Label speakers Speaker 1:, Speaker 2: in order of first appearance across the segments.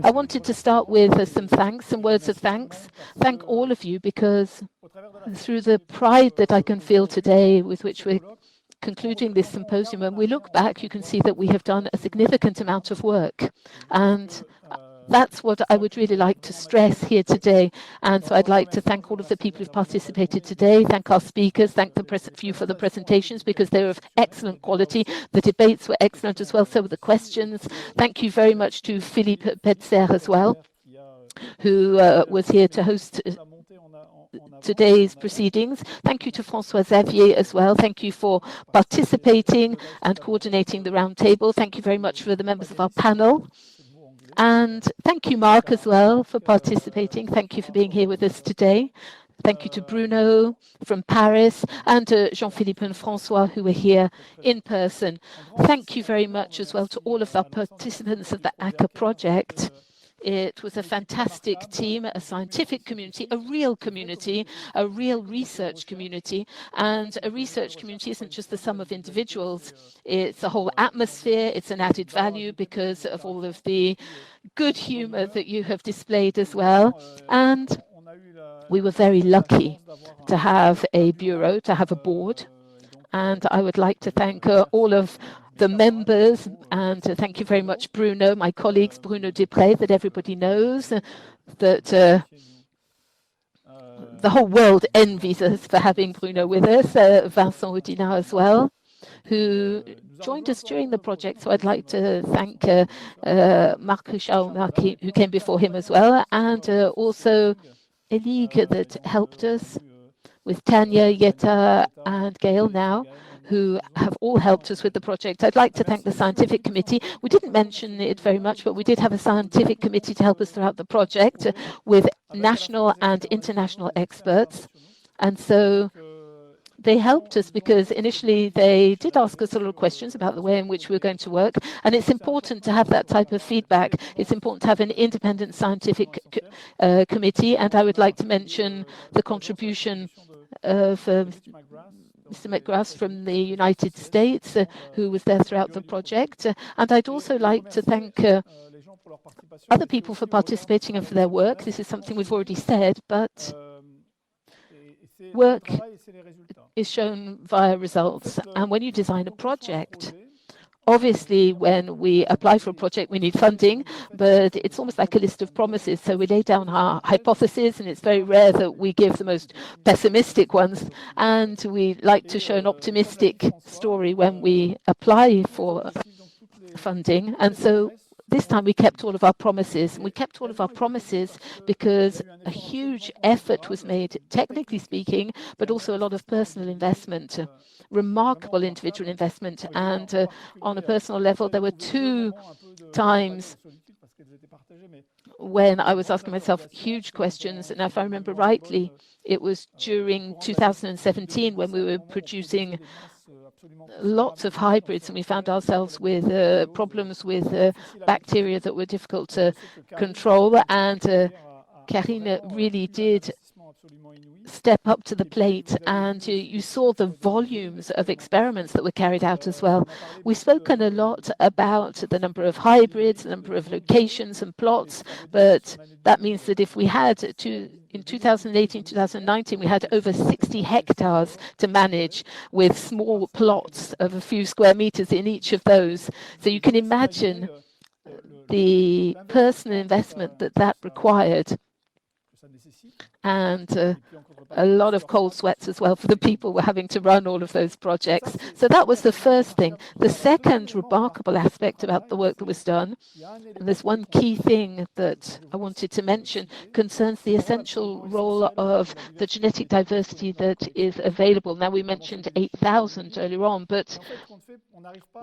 Speaker 1: I wanted to start with some words of thanks. Thank all of you, because through the pride that I can feel today with which we're concluding this symposium, when we look back, you can see that we have done a significant amount of work. And that's what I would really like to stress here today. And so I'd like to thank all of the people who've participated today, thank our speakers, thank the few for the presentations, because they were of excellent quality. The debates were excellent as well, so were the questions. Thank you very much to Philippe Petzer as well, who was here to host today's proceedings. Thank you to François Xavier as well. Thank you for participating and coordinating the roundtable. Thank you very much for the members of our panel. And thank you, Mark, as well, for participating. Thank you for being here with us today. Thank you to Bruno from Paris and to Jean-Philippe and François, who were here in person. Thank you very much as well to all of our participants of the AKER project. It was a fantastic team, a scientific community, a real research community. And a research community isn't just the sum of individuals. It's a whole atmosphere. It's an added value because of all of the good humor that you have displayed as well. And we were very lucky to have a bureau, to have a board. And I would like to thank all of the members, and thank you very much, Bruno, my colleagues, Bruno Dupré, that everybody knows, that the whole world envies us for having Bruno with us, Vincent Audinat as well, who joined us during the project. So I'd like to thank Marc Richard, who came before him as well, and also Elige that helped us with Tanya, Yetta, and Gail now, who have all helped us with the project. I'd like to thank the scientific committee. We didn't mention it very much, but we did have a scientific committee to help us throughout the project with national and international experts. And so they helped us because initially they did ask us a lot of questions about the way in which we were going to work. And it's important to have that type of feedback. It's important to have an independent scientific committee. And I would like to mention the contribution of Mr. McGrath from the United States, who was there throughout the project. And I'd also like to thank other people for participating and for their work. This is something we've already said, but work is shown via results. And when you design a project, obviously, when we apply for a project, we need funding, but it's almost like a list of promises. So we lay down our hypotheses, and it's very rare that we give the most pessimistic ones. And we like to show an optimistic story when we apply for funding. And so this time we kept all of our promises. And we kept all of our promises because a huge effort was made, technically speaking, but also a lot of personal investment, remarkable individual investment. And on a personal level, there were 2 times when I was asking myself huge questions. And if I remember rightly, it was during 2017 when we were producing lots of hybrids, and we found ourselves with problems with bacteria that were difficult to control. And Karine really did step up to the plate, and you saw the volumes of experiments that were carried out as well. We've spoken a lot about the number of hybrids, the number of locations and plots, but that means that if we had in 2018, 2019, we had over 60 hectares to manage with small plots of a few square meters in each of those. So you can imagine the personal investment that required, and a lot of cold sweats as well for the people who were having to run all of those projects. So that was the first thing. The second remarkable aspect about the work that was done, and there's one key thing that I wanted to mention, concerns the essential role of the genetic diversity that is available. Now, we mentioned 8,000 earlier on, but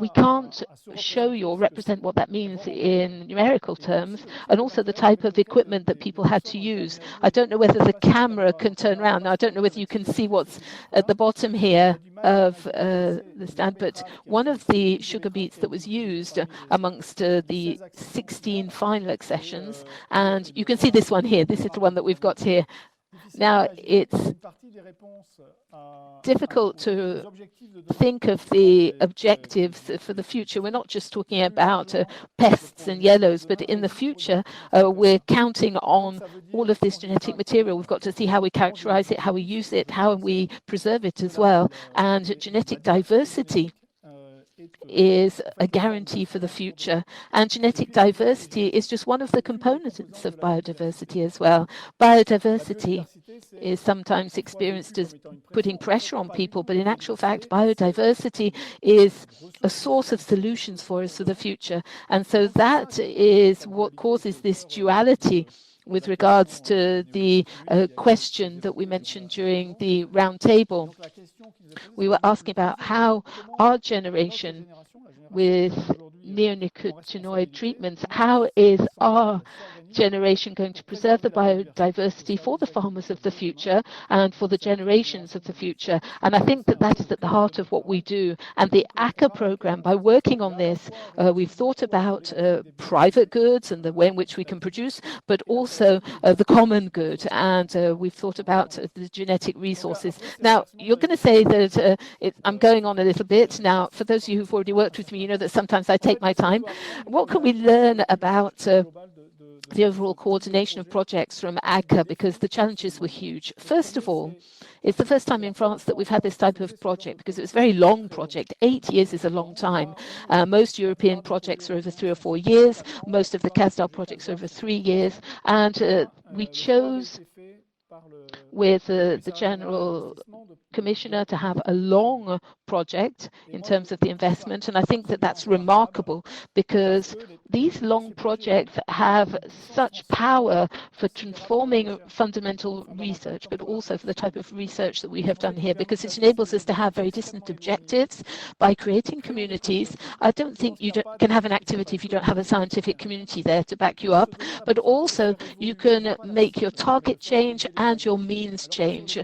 Speaker 1: we can't show you or represent what that means in numerical terms, and also the type of equipment that people had to use. I don't know whether the camera can turn around. Now, I don't know whether you can see what's at the bottom here of the stand, but one of the sugar beets that was used amongst the 16 final accessions, and you can see this one here. This is the one that we've got here. Now, it's difficult to think of the objectives for the future. We're not just talking about pests and yellows, but in the future, we're counting on all of this genetic material. We've got to see how we characterize it, how we use it, how we preserve it as well. And genetic diversity is a guarantee for the future. And genetic diversity is just one of the components of biodiversity as well. Biodiversity is sometimes experienced as putting pressure on people, but in actual fact, biodiversity is a source of solutions for us for the future. And so that is what causes this duality with regards to the question that we mentioned during the round table. We were asking about how our generation with neonicotinoid treatments, how is our generation going to preserve the biodiversity for the farmers of the future and for the generations of the future? And I think that that is at the heart of what we do. And the AKER program, by working on this, we've thought about private goods and the way in which we can produce, but also the common good. And we've thought about the genetic resources. Now, you're going to say that I'm going on a little bit. Now, for those of you who've already worked with me, you know that sometimes I take my time. What can we learn about the overall coordination of projects from AKER, because the challenges were huge? First of all, it's the first time in France that we've had this type of project, because it was a very long project. 8 years is a long time. Most European projects are over 3 or 4 years. Most of the CASDAR projects are over 3 years. And we chose with the General Commissioner to have a long project in terms of the investment. And I think that that's remarkable, because these long projects have such power for transforming fundamental research, but also for the type of research that we have done here, because it enables us to have very distant objectives by creating communities. I don't think you can have an activity if you don't have a scientific community there to back you up, but also you can make your target change and your means change,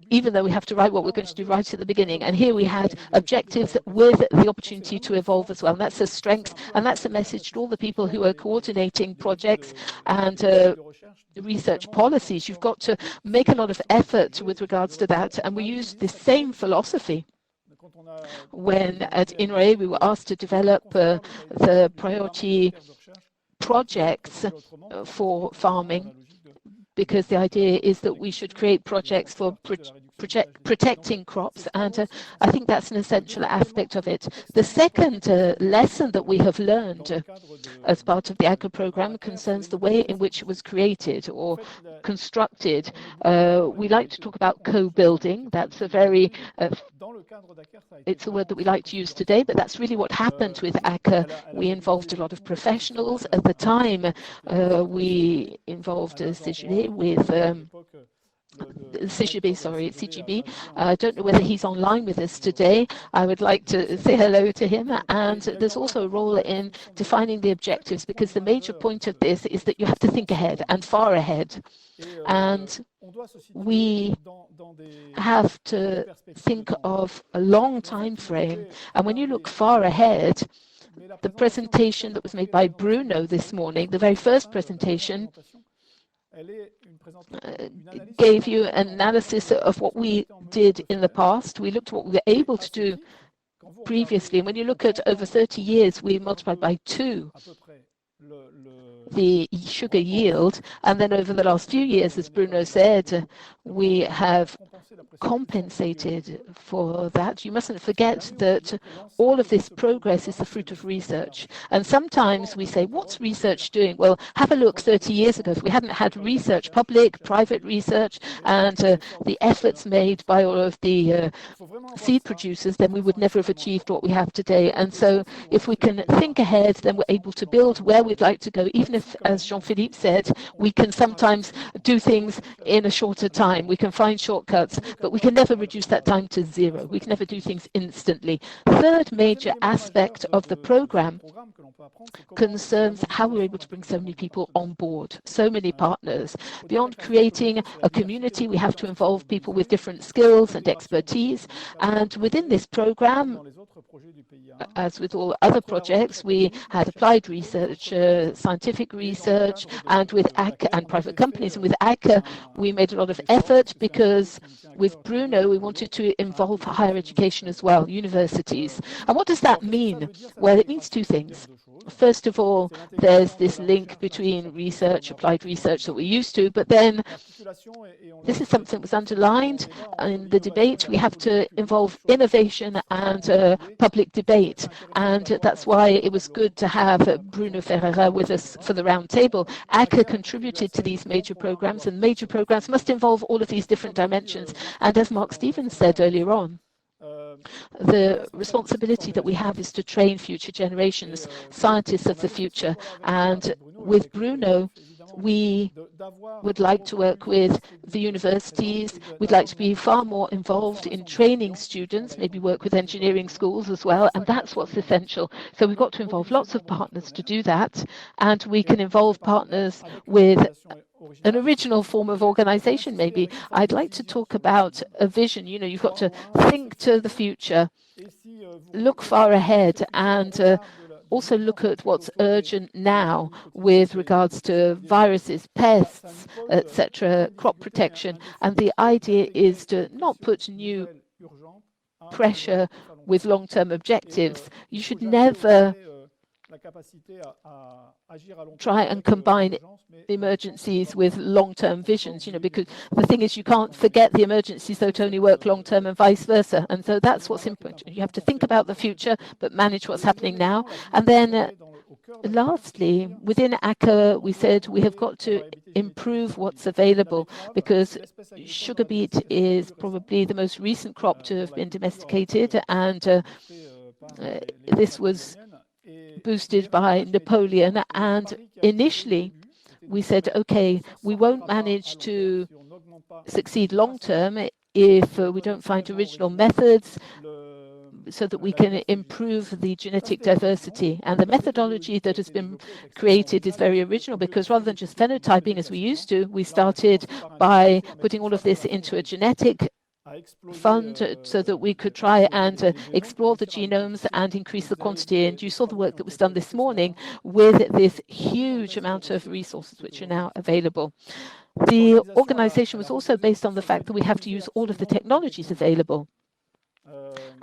Speaker 1: even though we have to write what we're going to do right at the beginning. And here we had objectives with the opportunity to evolve as well. And that's a strength, and that's a message to all the people who are coordinating projects and research policies. You've got to make a lot of effort with regards to that. And we used the same philosophy when at INRAE we were asked to develop the priority projects for farming, because the idea is that we should create projects for protecting crops, and I think that's an essential aspect of it. The second lesson that we have learned as part of the AKER program concerns the way in which it was created or constructed. We like to talk about co-building. That's a very it's a word that we like to use today, but that's really what happened with AKER. We involved a lot of professionals. At the time, we involved CGB with CGB. I don't know whether he's online with us today. I would like to say hello to him. And there's also a role in defining the objectives, because the major point of this is that you have to think ahead and far ahead. And we have to think of a long time frame. And when you look far ahead, the presentation that was made by Bruno this morning, the very first presentation, gave you an analysis of what we did in the past. We looked at what we were able to do previously. And when you look at over 30 years, we multiplied by 2 the sugar yield. And then over the last few years, as Bruno said, we have compensated for that. You mustn't forget that all of this progress is the fruit of research. And sometimes we say, what's research doing? Well, have a look 30 years ago. If we hadn't had research, public, private research, and the efforts made by all of the seed producers, then we would never have achieved what we have today. And so if we can think ahead, then we're able to build where we'd like to go, even if, as Jean-Philippe said, we can sometimes do things in a shorter time. We can find shortcuts. months, but we can never reduce that time to zero. We can never do things instantly. Third major aspect of the program concerns how we're able to bring so many people on board, so many partners. Beyond creating a community, we have to involve people with different skills and expertise. And within this program, as with all other projects, we had applied research, scientific research, and with AKER and private companies. And with AKER, we made a lot of effort because with Bruno, we wanted to involve higher education as well, universities. And what does that mean? Well, it means two things. First of all, there's this link between research, applied research that we're used to, but then this is something that was underlined in the debate. We have to involve innovation and public debate. And that's why it was good to have Bruno Ferreira with us for the round table. AKER contributed to these major programs, and major programs must involve all of these different dimensions. And as Mark Stevens said earlier on, the responsibility that we have is to train future generations, scientists of the future. And with Bruno, we would like to work with the universities. We'd like to be far more involved in training students, maybe work with engineering schools as well, and that's what's essential. So we've got to involve lots of partners to do that, and we can involve partners with an original form of organization, maybe. I'd like to talk about a vision. You know, you've got to think to the future, look far ahead, and also look at what's urgent now with regards to viruses, pests, etc., crop protection. And the idea is to not put new pressure with long-term objectives. You should never try and combine emergencies with long-term visions, you know, because the thing is you can't forget the emergencies that only work long-term and vice versa. And so that's what's important. You have to think about the future, but manage what's happening now. And then lastly, within AKER, we said we have got to improve what's available because sugar beet is probably the most recent crop to have been domesticated, and this was boosted by Napoleon. And initially, we said, okay, we won't manage to succeed long term if we don't find original methods so that we can improve the genetic diversity. And the methodology that has been created is very original because rather than just phenotyping as we used to, we started by putting all of this into a genetic fund so that we could try and explore the genomes and increase the quantity. And you saw the work that was done this morning with this huge amount of resources which are now available. The organization was also based on the fact that we have to use all of the technologies available.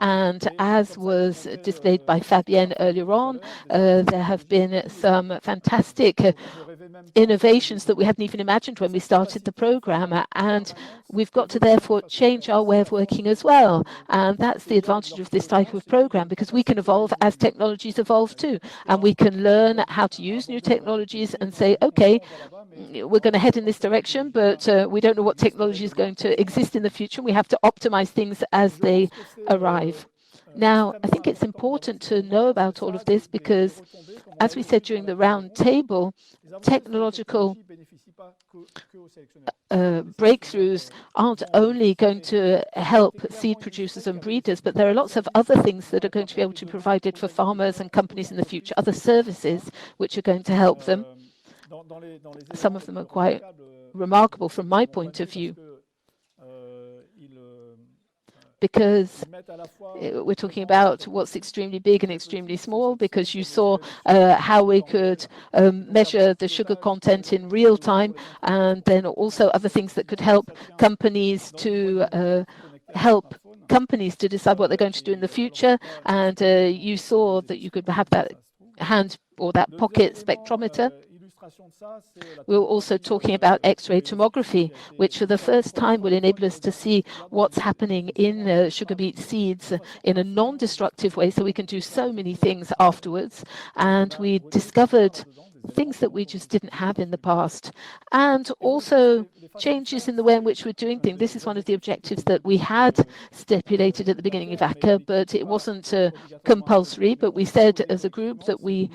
Speaker 1: And as was displayed by Fabienne earlier on, there have been some fantastic innovations that we hadn't even imagined when we started the program, and we've got to therefore change our way of working as well. And that's the advantage of this type of program, because we can evolve as technologies evolve too, and we can learn how to use new technologies and say, okay, we're going to head in this direction, but we don't know what technology is going to exist in the future. We have to optimize things as they arrive. Now, I think it's important to know about all of this because, as we said during the round table, technological breakthroughs aren't only going to help seed producers and breeders, but there are lots of other things that are going to be able to be provided for farmers and companies in the future, other services which are going to help them. Some of them are quite remarkable from my point of view, because we're talking about what's extremely big and extremely small, because you saw how we could measure the sugar content in real time, and then also other things that could help companies to decide what they're going to do in the future. And you saw that you could have that hand or that pocket spectrometer. We were also talking about X-ray tomography, which for the first time will enable us to see what's happening in sugar beet seeds in a non-destructive way, so we can do so many things afterwards. And we discovered things that we just didn't have in the past, and also changes in the way in which we're doing things. This is one of the objectives that we had stipulated at the beginning of AKER, but it wasn't compulsory, but we said as a group that we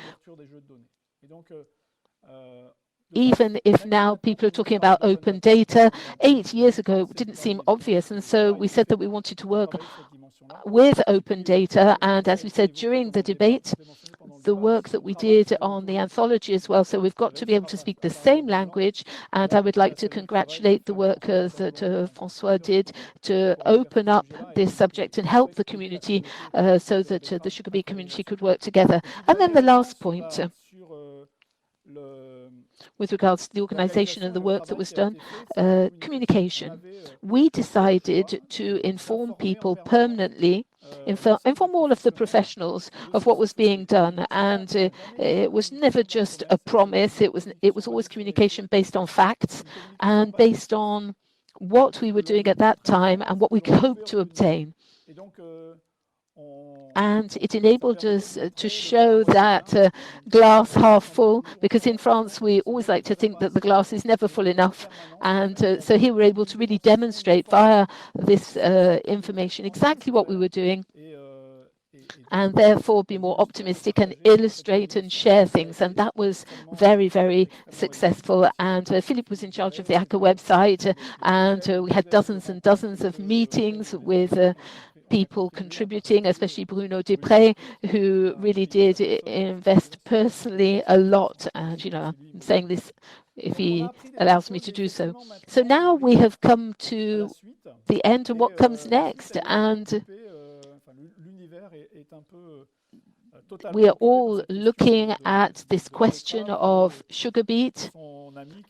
Speaker 1: even if now people are talking about open data, 8 years ago it didn't seem obvious, and so we said that we wanted to work with open data, and as we said during the debate, the work that we did on the anthology as well. So we've got to be able to speak the same language, and I would like to congratulate the work that François did to open up this subject and help the community so that the sugar beet community could work together. And then the last point, with regards to the organization and the work that was done, communication. We decided to inform people permanently, inform all of the professionals of what was being done, and it was never just a promise. It was always communication based on facts and based on what we were doing at that time and what we hoped to obtain. And it enabled us to show that glass half full, because in France we always like to think that the glass is never full enough. And so here we're able to really demonstrate via this information exactly what we were doing, and therefore be more optimistic and illustrate and share things. And that was very, very successful. And Philippe was in charge of the AKER website, and we had dozens and dozens of meetings with people contributing, especially Bruno Desprez, who really did invest personally a lot. And, you know, I'm saying this if he allows me to do so. So now we have come to the end, and what comes next? And we are all looking at this question of sugar beet,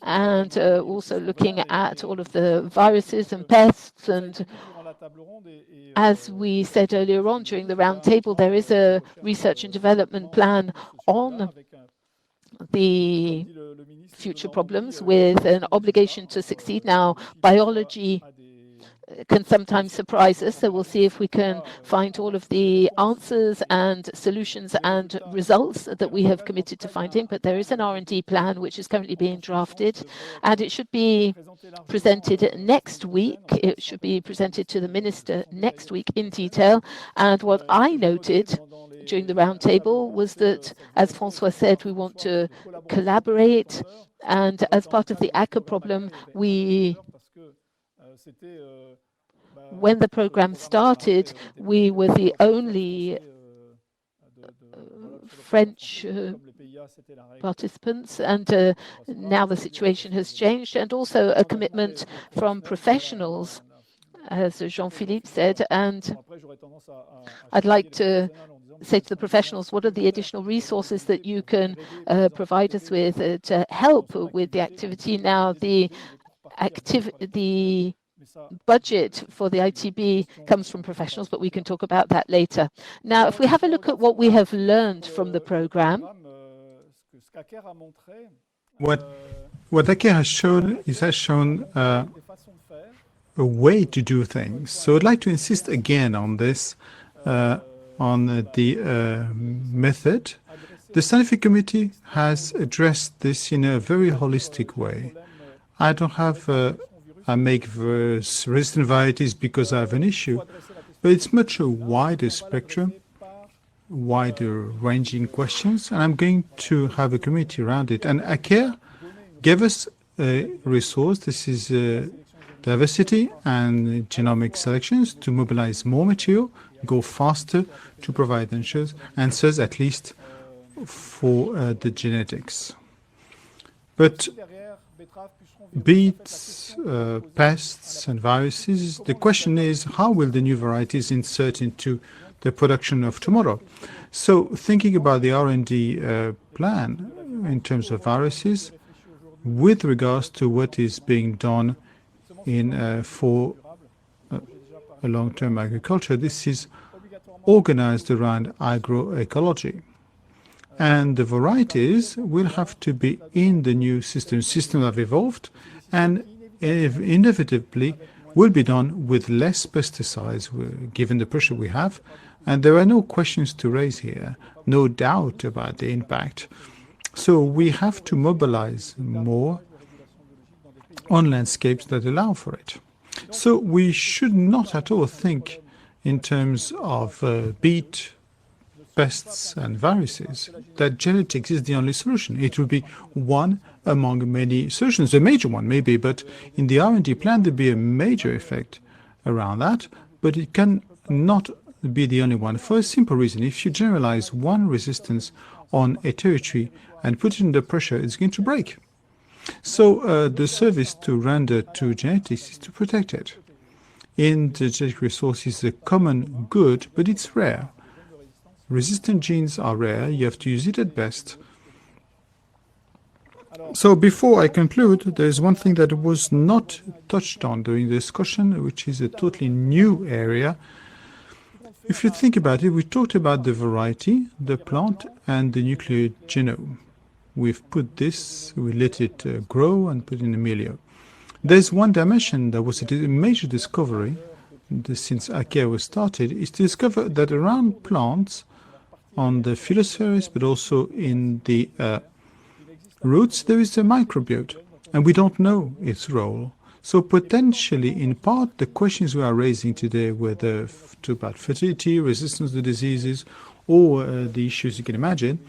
Speaker 1: and also looking at all of the viruses and pests. And as we said earlier on during the roundtable, there is a research and development plan on the future problems with an obligation to succeed. Now, biology can sometimes surprise us, so we'll see if we can find all of the answers and solutions and results that we have committed to finding. But there is an R&D plan which is currently being drafted, and it should be presented next week. It should be presented to the minister next week in detail. And what I noted during the roundtable was that, as François said, we want to collaborate, and as part of the AKER problem, when the program started, we were the only French participants, and now the situation has changed, and also a commitment from professionals, as Jean-Philippe said. And I'd like to say to the professionals, what are the additional resources that you can provide us with to help with the activity? Now, the budget for the ITB comes from professionals, but we can talk about that later. Now, if we have a look at what we have learned from the program,
Speaker 2: what AKER has shown a way to do things. So I'd like to insist again on this, on the method. The scientific committee has addressed this in a very holistic way. I don't have I make resistant varieties because I have an issue, but it's much a wider spectrum, wider ranging questions, and I'm going to have a committee around it. And AKER gave us a resource. This is diversity and genomic selections to mobilize more material, go faster to provide answers at least for the genetics. But beets, pests and viruses, the question is, how will the new varieties insert into the production of tomorrow? So thinking about the R&D plan in terms of viruses, with regards to what is being done in for a long-term agriculture, this is organized around agroecology. And the varieties will have to be in the new system. Systems have evolved, and inevitably will be done with less pesticides, given the pressure we have. And there are no questions to raise here, no doubt about the impact. So we have to mobilize more on landscapes that allow for it. So we should not at all think in terms of beet pests and viruses, that genetics is the only solution. It will be one among many solutions, a major one maybe, but in the R&D plan there'll be a major effect around that, but it can not be the only one for a simple reason. If you generalize one resistance on a territory and put it under pressure, it's going to break. So the service to render to genetics is to protect it. In the genetic resource is a common good, but it's rare. Resistant genes are rare, you have to use it at best. So before I conclude, there is one thing that was not touched on during the discussion, which is a totally new area. If you think about it, we talked about the variety, the plant, and the nuclear genome. We've put this, we let it grow and put in a milieu. There's one dimension that was a major discovery since AKER was started, is to discover that around plants, on the phyllospheres, but also in the roots, there is a microbiota, and we don't know its role. So potentially, in part, the questions we are raising today, whether about fertility, resistance to diseases, or the issues you can imagine,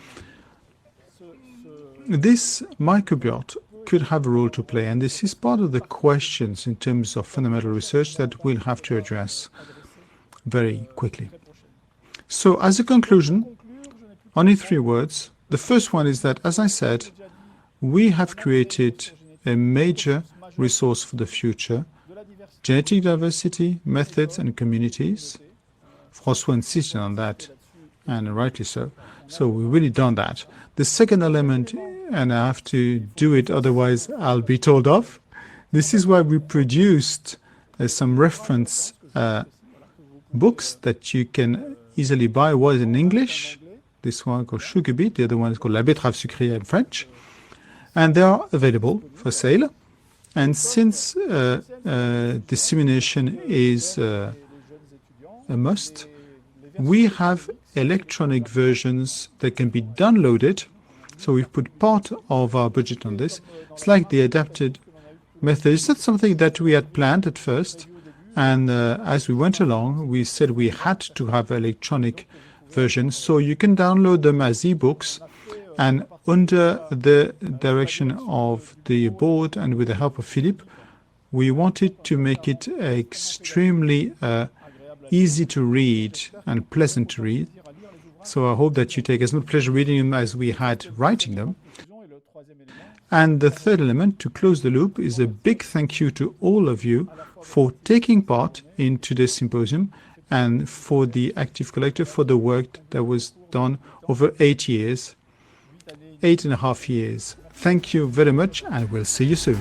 Speaker 2: this microbiota could have a role to play, and this is part of the questions in terms of fundamental research that we'll have to address very quickly. So as a conclusion, only 3 words. The first one is that, as I said, we have created a major resource for the future: genetic diversity, methods, and communities. François insisted on that, and rightly so. So we've really done that. The second element, and I have to do it, otherwise I'll be told off. This is why we produced some reference books that you can easily buy. One is in English, this one called Sugar Beet, the other one is called La Betterave Sucrière in French. And they are available for sale. And since dissemination is a must, we have electronic versions that can be downloaded. So we've put part of our budget on this. It's like the adapted method. It's not something that we had planned at first. And as we went along, we said we had to have electronic versions. So you can download them as e-books. And under the direction of the board and with the help of Philippe, we wanted to make it extremely easy to read and pleasant to read. So I hope that you take as much pleasure reading them as we had writing them. And the third element, to close the loop, is a big thank you to all of you for taking part in today's symposium and for the active collective, for the work that was done over 8 years. 8.5 years. Thank you very much, and we'll see you soon.